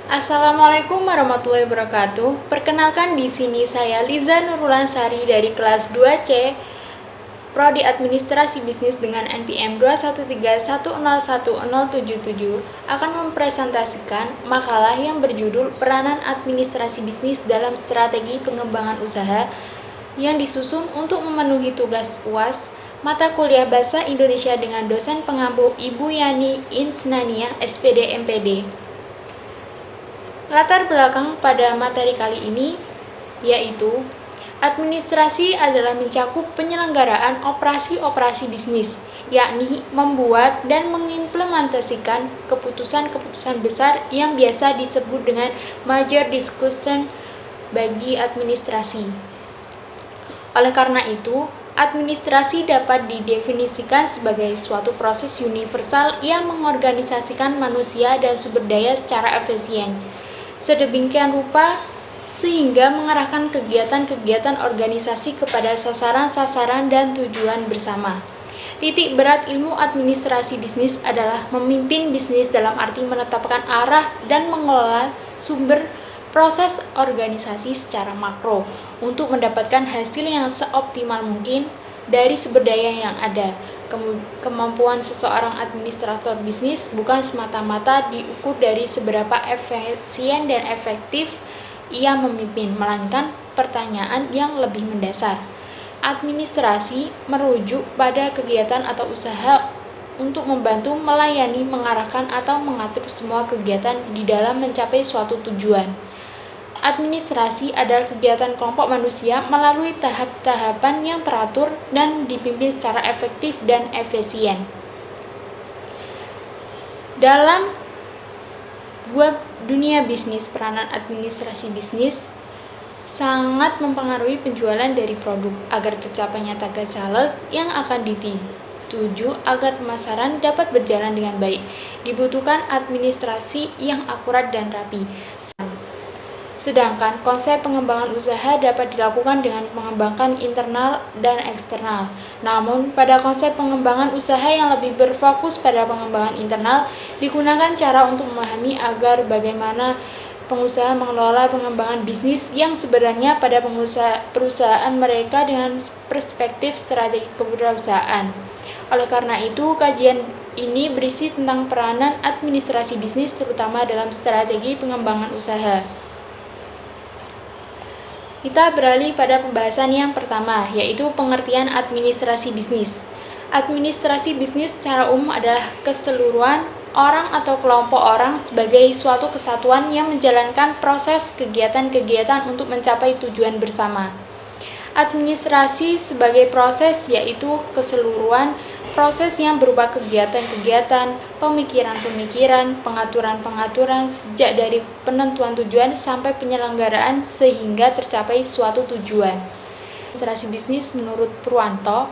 Assalamualaikum warahmatullahi wabarakatuh. Perkenalkan di sini saya Liza Nurulansari dari kelas 2C Prodi Administrasi Bisnis dengan NPM 213101077 akan mempresentasikan makalah yang berjudul Peranan Administrasi Bisnis dalam Strategi Pengembangan Usaha yang disusun untuk memenuhi tugas UAS mata kuliah Bahasa Indonesia dengan dosen pengampu Ibu Yani Insnaniah SPD MPD. Latar belakang pada materi kali ini yaitu administrasi adalah mencakup penyelenggaraan operasi-operasi bisnis, yakni membuat dan mengimplementasikan keputusan-keputusan besar yang biasa disebut dengan major discussion bagi administrasi. Oleh karena itu, administrasi dapat didefinisikan sebagai suatu proses universal yang mengorganisasikan manusia dan sumber daya secara efisien, sedemikian rupa sehingga mengarahkan kegiatan-kegiatan organisasi kepada sasaran-sasaran dan tujuan bersama. Titik berat ilmu administrasi bisnis adalah memimpin bisnis dalam arti menetapkan arah dan mengelola sumber proses organisasi secara makro untuk mendapatkan hasil yang seoptimal mungkin dari sumber daya yang ada. Kemampuan seseorang administrator bisnis bukan semata-mata diukur dari seberapa efisien dan efektif ia memimpin, melainkan pertanyaan yang lebih mendasar. Administrasi merujuk pada kegiatan atau usaha untuk membantu melayani, mengarahkan, atau mengatur semua kegiatan di dalam mencapai suatu tujuan. Administrasi adalah kegiatan kelompok manusia melalui tahap-tahapan yang teratur dan dipimpin secara efektif dan efisien. Dalam dunia bisnis, peranan administrasi bisnis sangat mempengaruhi penjualan dari produk agar tercapainya target sales yang akan dituju agar pemasaran dapat berjalan dengan baik. Dibutuhkan administrasi yang akurat dan rapi. Sedangkan konsep pengembangan usaha dapat dilakukan dengan mengembangkan internal dan eksternal. Namun, pada konsep pengembangan usaha yang lebih berfokus pada pengembangan internal, digunakan cara untuk memahami agar bagaimana pengusaha mengelola pengembangan bisnis yang sebenarnya pada perusahaan mereka dengan perspektif strategi kewirausahaan. Oleh karena itu, kajian ini berisi tentang peranan administrasi bisnis terutama dalam strategi pengembangan usaha. Kita beralih pada pembahasan yang pertama, yaitu pengertian administrasi bisnis. Administrasi bisnis secara umum adalah keseluruhan orang atau kelompok orang sebagai suatu kesatuan yang menjalankan proses kegiatan-kegiatan untuk mencapai tujuan bersama. Administrasi sebagai proses yaitu keseluruhan proses yang berupa kegiatan-kegiatan, pemikiran-pemikiran, pengaturan-pengaturan sejak dari penentuan tujuan sampai penyelenggaraan sehingga tercapai suatu tujuan. Administrasi bisnis menurut Purwanto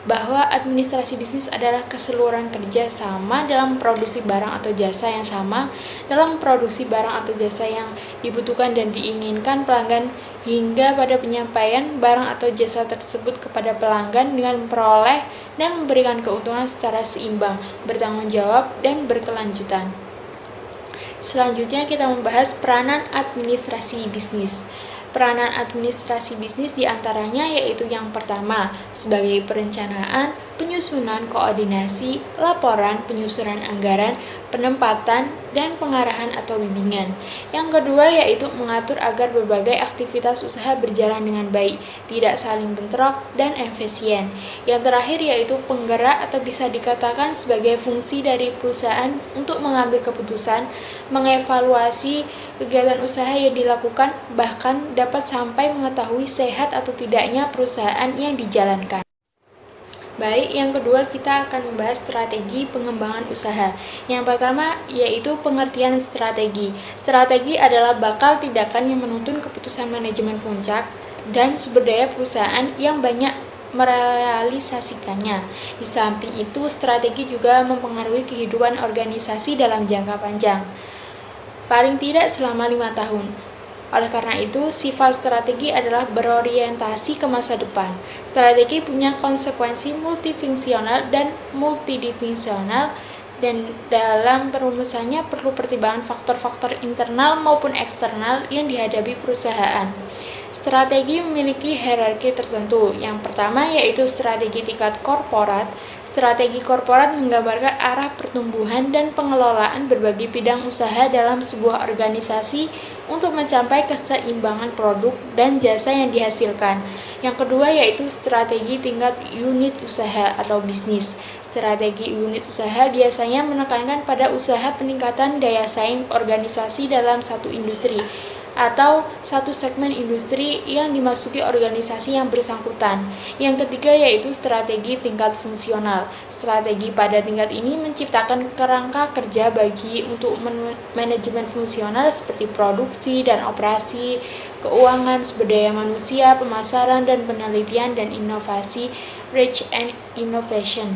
bahwa administrasi bisnis adalah keseluruhan kerja sama dalam produksi barang atau jasa yang sama, dalam produksi barang atau jasa yang dibutuhkan dan diinginkan pelanggan hingga pada penyampaian barang atau jasa tersebut kepada pelanggan dengan memperoleh dan memberikan keuntungan secara seimbang, bertanggung jawab, dan berkelanjutan. Selanjutnya kita membahas peranan administrasi bisnis. Peranan administrasi bisnis diantaranya yaitu yang pertama, sebagai perencanaan, penyusunan, koordinasi, laporan, penyusunan anggaran, penempatan, dan pengarahan atau bimbingan. Yang kedua yaitu mengatur agar berbagai aktivitas usaha berjalan dengan baik, tidak saling bentrok, dan efisien. Yang terakhir yaitu penggerak atau bisa dikatakan sebagai fungsi dari perusahaan untuk mengambil keputusan, mengevaluasi kegiatan usaha yang dilakukan, bahkan dapat sampai mengetahui sehat atau tidaknya perusahaan yang dijalankan. Baik, yang kedua kita akan membahas strategi pengembangan usaha. Yang pertama yaitu pengertian strategi. Strategi adalah bakal tindakan yang menuntun keputusan manajemen puncak dan sumber daya perusahaan yang banyak merealisasikannya. Di samping itu, strategi juga mempengaruhi kehidupan organisasi dalam jangka panjang, paling tidak selama 5 tahun. Oleh karena itu, sifat strategi adalah berorientasi ke masa depan. Strategi punya konsekuensi multifungsional dan multidimensional dan dalam perumusannya perlu pertimbangan faktor-faktor internal maupun eksternal yang dihadapi perusahaan. Strategi memiliki hierarki tertentu. Yang pertama yaitu strategi tingkat korporat. Strategi korporat menggambarkan arah pertumbuhan dan pengelolaan berbagai bidang usaha dalam sebuah organisasi untuk mencapai keseimbangan produk dan jasa yang dihasilkan. Yang kedua yaitu strategi tingkat unit usaha atau bisnis. Strategi unit usaha biasanya menekankan pada usaha peningkatan daya saing organisasi dalam satu industri atau satu segmen industri yang dimasuki organisasi yang bersangkutan. Yang ketiga yaitu strategi tingkat fungsional. Strategi pada tingkat ini menciptakan kerangka kerja bagi untuk manajemen fungsional seperti produksi dan operasi, keuangan, sumber daya manusia, pemasaran dan penelitian dan inovasi, research and innovation.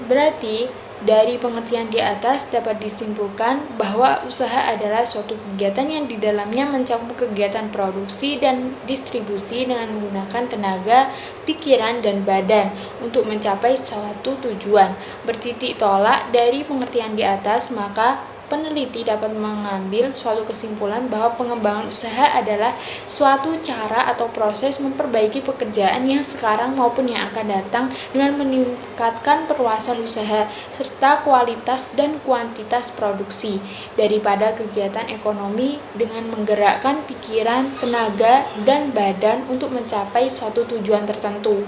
Berarti dari pengertian di atas dapat disimpulkan bahwa usaha adalah suatu kegiatan yang di dalamnya mencakup kegiatan produksi dan distribusi dengan menggunakan tenaga, pikiran, dan badan untuk mencapai suatu tujuan. Bertitik tolak dari pengertian di atas, maka peneliti dapat mengambil suatu kesimpulan bahwa pengembangan usaha adalah suatu cara atau proses memperbaiki pekerjaan yang sekarang maupun yang akan datang dengan meningkatkan perluasan usaha serta kualitas dan kuantitas produksi daripada kegiatan ekonomi dengan menggerakkan pikiran, tenaga, dan badan untuk mencapai suatu tujuan tertentu.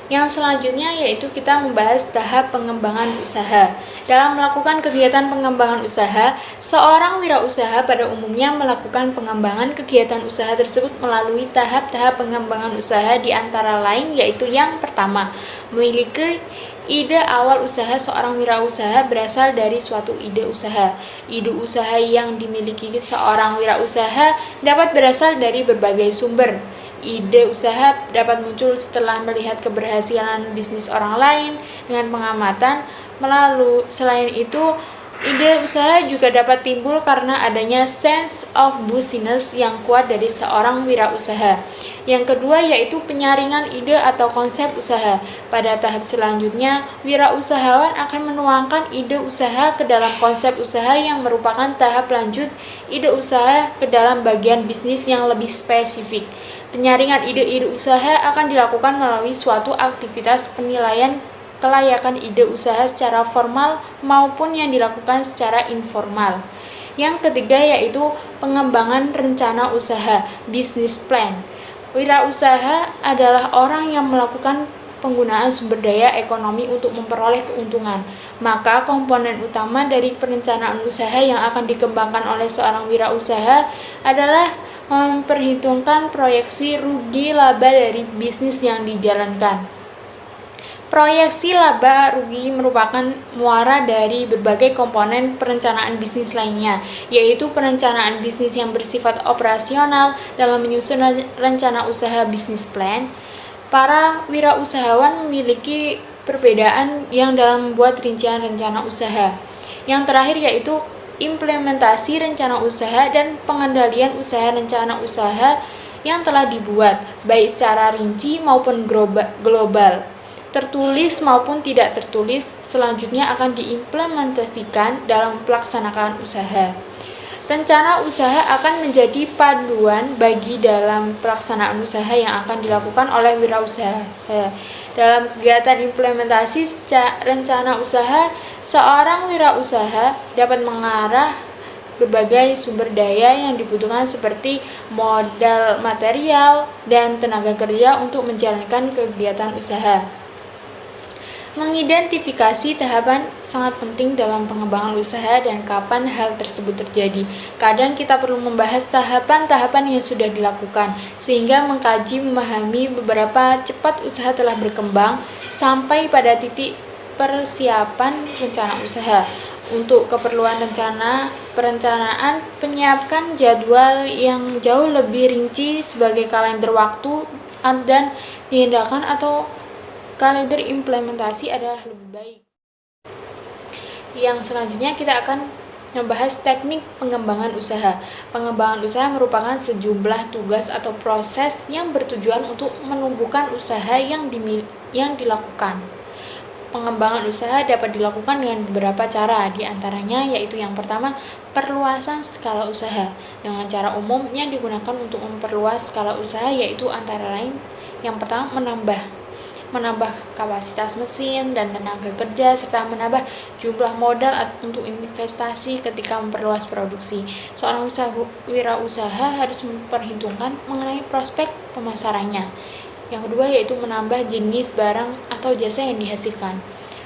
Yang selanjutnya yaitu kita membahas tahap pengembangan usaha. Dalam melakukan kegiatan pengembangan usaha, seorang wirausaha pada umumnya melakukan pengembangan kegiatan usaha tersebut melalui tahap-tahap pengembangan usaha di antara lain yaitu yang pertama, memiliki ide awal usaha. Seorang wirausaha berasal dari suatu ide usaha. Ide usaha yang dimiliki seorang wirausaha dapat berasal dari berbagai sumber. Ide usaha dapat muncul setelah melihat keberhasilan bisnis orang lain dengan pengamatan. Selain itu, ide usaha juga dapat timbul karena adanya sense of business yang kuat dari seorang wirausaha. Yang kedua yaitu penyaringan ide atau konsep usaha. Pada tahap selanjutnya, wirausahawan akan menuangkan ide usaha ke dalam konsep usaha yang merupakan tahap lanjut ide usaha ke dalam bagian bisnis yang lebih spesifik. Penyaringan ide-ide usaha akan dilakukan melalui suatu aktivitas penilaian kelayakan ide usaha secara formal maupun yang dilakukan secara informal. Yang ketiga yaitu pengembangan rencana usaha, business plan. Wirausaha adalah orang yang melakukan penggunaan sumber daya ekonomi untuk memperoleh keuntungan. Maka komponen utama dari perencanaan usaha yang akan dikembangkan oleh seorang wirausaha adalah memperhitungkan proyeksi rugi laba dari bisnis yang dijalankan. Proyeksi laba rugi merupakan muara dari berbagai komponen perencanaan bisnis lainnya, yaitu perencanaan bisnis yang bersifat operasional dalam menyusun rencana usaha bisnis plan. Para wirausahawan memiliki perbedaan yang dalam membuat rincian rencana usaha. Yang terakhir yaitu implementasi rencana usaha dan pengendalian usaha rencana usaha yang telah dibuat, baik secara rinci maupun global, tertulis maupun tidak tertulis, selanjutnya akan diimplementasikan dalam pelaksanaan usaha. Rencana usaha akan menjadi panduan bagi dalam pelaksanaan usaha yang akan dilakukan oleh wirausaha. Dalam kegiatan implementasi rencana usaha, seorang wirausaha dapat mengarah berbagai sumber daya yang dibutuhkan seperti modal material dan tenaga kerja untuk menjalankan kegiatan usaha. Mengidentifikasi tahapan sangat penting dalam pengembangan usaha dan kapan hal tersebut terjadi. Kadang kita perlu membahas tahapan-tahapan yang sudah dilakukan, sehingga mengkaji memahami beberapa cepat usaha telah berkembang sampai pada titik persiapan rencana usaha. Untuk keperluan perencanaan, penyiapkan jadwal yang jauh lebih rinci sebagai kalender waktu dan tindakan atau kalender implementasi adalah lebih baik. Yang selanjutnya kita akan membahas teknik pengembangan usaha. Pengembangan usaha merupakan sejumlah tugas atau proses yang bertujuan untuk menumbuhkan usaha yang dilakukan. Pengembangan usaha dapat dilakukan dengan beberapa cara, di antaranya yaitu yang pertama, perluasan skala usaha. Dengan cara umum yang digunakan untuk memperluas skala usaha yaitu antara lain yang pertama, menambah kapasitas mesin dan tenaga kerja, serta menambah jumlah modal untuk investasi ketika memperluas produksi. Seorang wirausaha harus memperhitungkan mengenai prospek pemasarannya. Yang kedua yaitu menambah jenis barang atau jasa yang dihasilkan.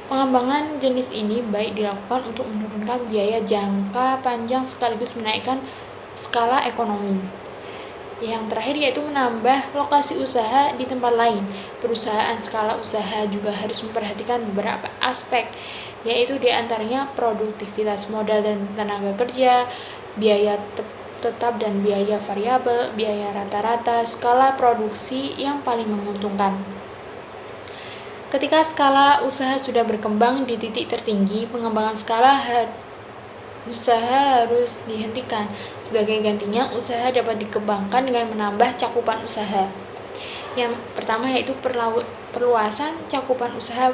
Pengembangan jenis ini baik dilakukan untuk menurunkan biaya jangka panjang sekaligus menaikkan skala ekonomi. Yang terakhir yaitu menambah lokasi usaha di tempat lain. Perusahaan skala usaha juga harus memperhatikan beberapa aspek, yaitu diantaranya produktivitas modal dan tenaga kerja, biaya tetap dan biaya variabel, biaya rata-rata, skala produksi yang paling menguntungkan. Ketika skala usaha sudah berkembang di titik tertinggi, pengembangan skala usaha harus dihentikan. Sebagai gantinya, usaha dapat dikembangkan dengan menambah cakupan usaha. Yang pertama yaitu perluasan cakupan usaha.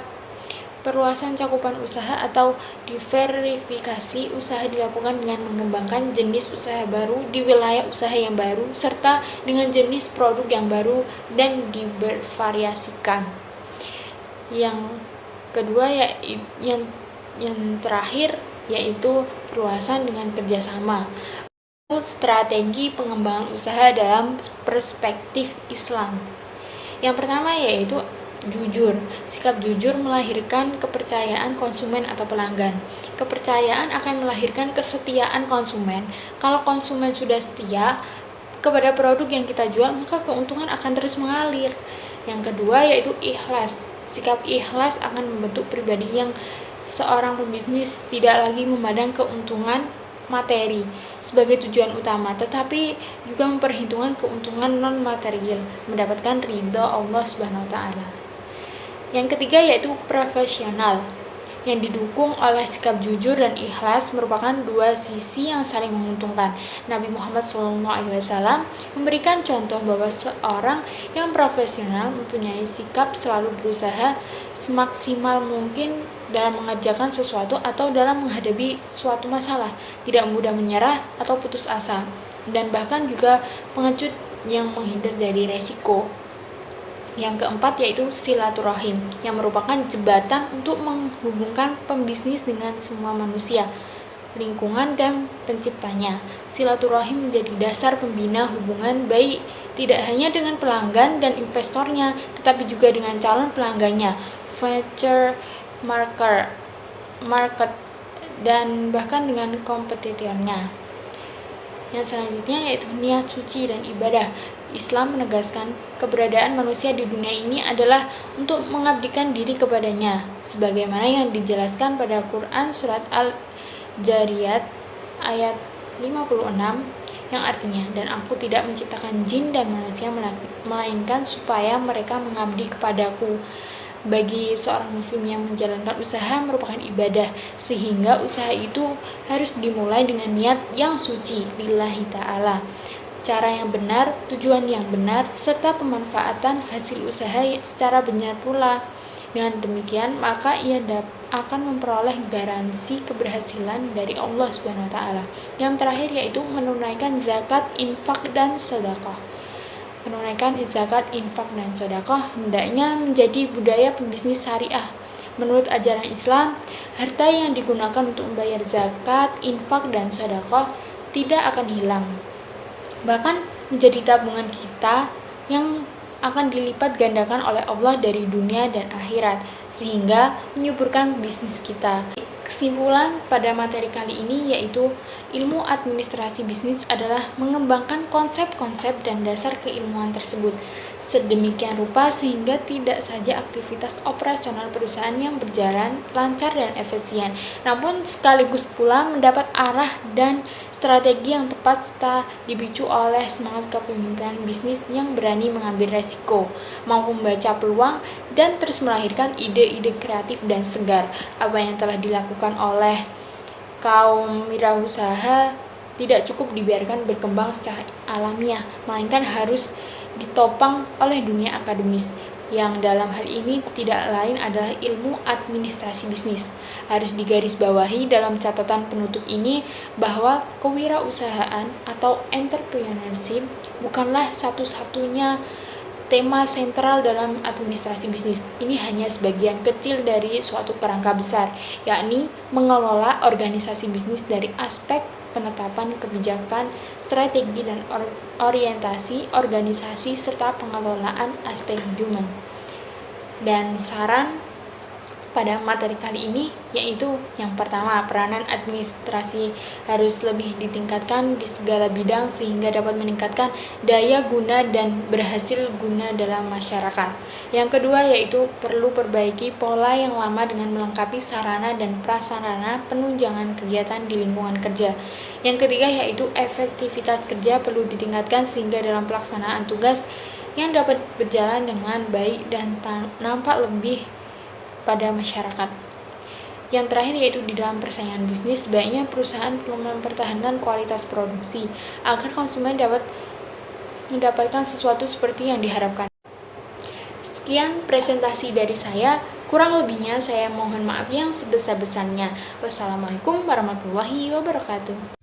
Perluasan cakupan usaha atau diversifikasi usaha dilakukan dengan mengembangkan jenis usaha baru di wilayah usaha yang baru serta dengan jenis produk yang baru dan dibervariasikan. Yang kedua yang terakhir yaitu perluasan dengan kerjasama. Strategi pengembangan usaha dalam perspektif Islam. Yang pertama yaitu jujur. Sikap jujur melahirkan kepercayaan konsumen atau pelanggan. Kepercayaan akan melahirkan kesetiaan konsumen. Kalau konsumen sudah setia kepada produk yang kita jual, maka keuntungan akan terus mengalir. Yang kedua yaitu ikhlas. Sikap ikhlas akan membentuk pribadi yang seorang pembisnis tidak lagi memandang keuntungan materi sebagai tujuan utama, tetapi juga memperhitungkan keuntungan non-material, mendapatkan ridha Allah Subhanahu wa taala. Yang ketiga yaitu profesional, yang didukung oleh sikap jujur dan ikhlas merupakan dua sisi yang saling menguntungkan. Nabi Muhammad SAW memberikan contoh bahwa seorang yang profesional mempunyai sikap selalu berusaha semaksimal mungkin dalam mengerjakan sesuatu atau dalam menghadapi suatu masalah, tidak mudah menyerah atau putus asa, dan bahkan juga pengecut yang menghindar dari resiko. Yang keempat yaitu silaturahim, yang merupakan jembatan untuk menghubungkan pembisnis dengan semua manusia, lingkungan, dan penciptanya. Silaturahim menjadi dasar pembina hubungan baik tidak hanya dengan pelanggan dan investornya, tetapi juga dengan calon pelanggannya, future market, dan bahkan dengan kompetitornya. Yang selanjutnya yaitu niat suci dan ibadah. Islam menegaskan keberadaan manusia di dunia ini adalah untuk mengabdikan diri kepadanya, sebagaimana yang dijelaskan pada Quran surat Al-Jariyat ayat 56 yang artinya, dan aku tidak menciptakan jin dan manusia melainkan supaya mereka mengabdi kepadaku. Bagi seorang muslim yang menjalankan usaha merupakan ibadah, sehingga usaha itu harus dimulai dengan niat yang suci lillahi ta'ala, cara yang benar, tujuan yang benar, serta pemanfaatan hasil usaha secara benar pula. Dengan demikian, maka ia akan memperoleh garansi keberhasilan dari Allah Subhanahu wa taala. Yang terakhir yaitu menunaikan zakat, infak, dan sedekah. Menunaikan zakat, infak, dan sedekah hendaknya menjadi budaya pembisnis syariah. Menurut ajaran Islam, harta yang digunakan untuk membayar zakat, infak, dan sedekah tidak akan hilang, bahkan menjadi tabungan kita yang akan dilipat gandakan oleh Allah dari dunia dan akhirat, sehingga menyuburkan bisnis kita. Kesimpulan pada materi kali ini yaitu ilmu administrasi bisnis adalah mengembangkan konsep-konsep dan dasar keilmuan tersebut sedemikian rupa sehingga tidak saja aktivitas operasional perusahaan yang berjalan lancar dan efisien, namun sekaligus pula mendapat arah dan strategi yang tepat serta dipicu oleh semangat kepemimpinan bisnis yang berani mengambil resiko, mampu membaca peluang, dan terus melahirkan ide-ide kreatif dan segar. Apa yang telah dilakukan oleh kaum wirausaha tidak cukup dibiarkan berkembang secara alamiah, melainkan harus ditopang oleh dunia akademis. yang dalam hal ini tidak lain adalah ilmu administrasi bisnis. Harus digarisbawahi dalam catatan penutup ini bahwa kewirausahaan atau entrepreneurship bukanlah satu-satunya tema sentral dalam administrasi bisnis. Ini hanya sebagian kecil dari suatu kerangka besar, yakni mengelola organisasi bisnis dari aspek penetapan kebijakan, strategi dan orientasi organisasi serta pengelolaan aspek human. Dan saran pada materi kali ini yaitu yang pertama, peranan administrasi harus lebih ditingkatkan di segala bidang sehingga dapat meningkatkan daya guna dan berhasil guna dalam masyarakat. Yang kedua yaitu perlu perbaiki pola yang lama dengan melengkapi sarana dan prasarana penunjangan kegiatan di lingkungan kerja. Yang ketiga yaitu efektivitas kerja perlu ditingkatkan sehingga dalam pelaksanaan tugas yang dapat berjalan dengan baik dan nampak lebih pada masyarakat. Yang terakhir yaitu di dalam persaingan bisnis, sebaiknya perusahaan perlu mempertahankan kualitas produksi agar konsumen dapat mendapatkan sesuatu seperti yang diharapkan. Sekian presentasi dari saya, kurang lebihnya saya mohon maaf yang sebesar-besarnya. Wassalamualaikum warahmatullahi wabarakatuh.